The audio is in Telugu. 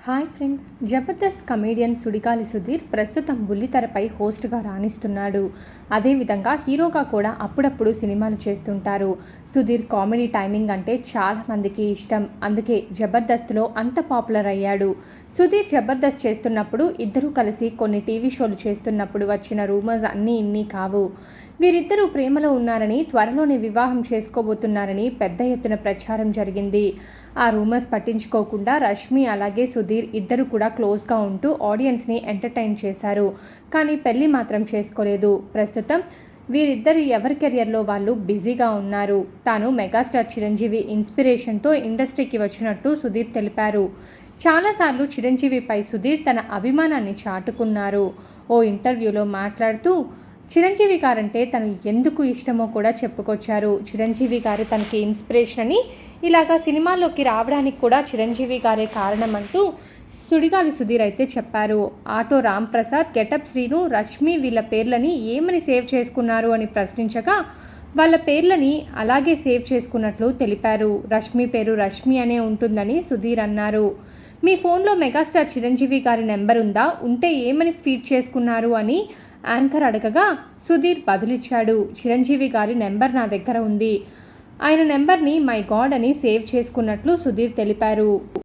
Hi friends, Jabardasth comedian Sudigali Sudheer ప్రస్తుతం బుల్లితెరపై హోస్ట్గా రాణిస్తున్నాడు. అదేవిధంగా హీరోగా కూడా అప్పుడప్పుడు సినిమాలు చేస్తుంటారు. సుధీర్ కామెడీ టైమింగ్ అంటే చాలా మందికి ఇష్టం. అందుకే జబర్దస్త్లో అంత పాపులర్ అయ్యాడు. సుధీర్ జబర్దస్త్ చేస్తున్నప్పుడు ఇద్దరూ కలిసి కొన్ని టీవీ షోలు చేస్తున్నప్పుడు వచ్చిన రూమర్స్ అన్నీ ఇన్ని కావు. వీరిద్దరూ ప్రేమలో ఉన్నారని, త్వరలోనే వివాహం చేసుకోబోతున్నారని పెద్ద ఎత్తున ప్రచారం జరిగింది. ఆ రూమర్స్ పట్టించుకోకుండా రష్మి అలాగే సుధీర్ ఇద్దరు కూడా క్లోజ్గా ఉంటూ ఆడియన్స్ని ఎంటర్టైన్ చేశారు. కానీ పెళ్లి మాత్రం చేసుకోలేదు. ప్రస్తుతం వీరిద్దరు ఎవరి కెరియర్లో వాళ్ళు బిజీగా ఉన్నారు. తాను మెగాస్టార్ చిరంజీవి ఇన్స్పిరేషన్తో ఇండస్ట్రీకి వచ్చినట్టు సుధీర్ తెలిపారు. చాలాసార్లు చిరంజీవిపై సుధీర్ తన అభిమానాన్ని చాటుకున్నారు. ఓ ఇంటర్వ్యూలో మాట్లాడుతూ చిరంజీవి గారంటే తను ఎందుకు ఇష్టమో కూడా చెప్పుకొచ్చారు. చిరంజీవి గారు తనకి ఇన్స్పిరేషన్ అని, ఇలాగా సినిమాల్లోకి రావడానికి కూడా చిరంజీవి గారే కారణం అంటూ సుడిగాలి సుధీర్ అయితే చెప్పారు. ఆటో రాంప్రసాద్, గెటప్ శ్రీను, రష్మి వీళ్ళ పేర్లని ఏమని సేవ్ చేసుకున్నారు అని ప్రశ్నించగా వాళ్ళ పేర్లని అలాగే సేవ్ చేసుకున్నట్లు తెలిపారు. రష్మి పేరు రష్మి అనే ఉంటుందని సుధీర్ అన్నారు. మీ ఫోన్లో మెగాస్టార్ చిరంజీవి గారి నెంబర్ ఉందా? ఉంటే ఏమని ఫీడ్ చేసుకున్నారు అని యాంకర్ అడగగా సుధీర్ బదులిచ్చాడు. చిరంజీవి గారి నెంబర్ నా దగ్గర ఉంది. ఆయన నెంబర్ని మై గాడ్ అని సేవ్ చేసుకున్నట్లు సుధీర్ తెలిపారు.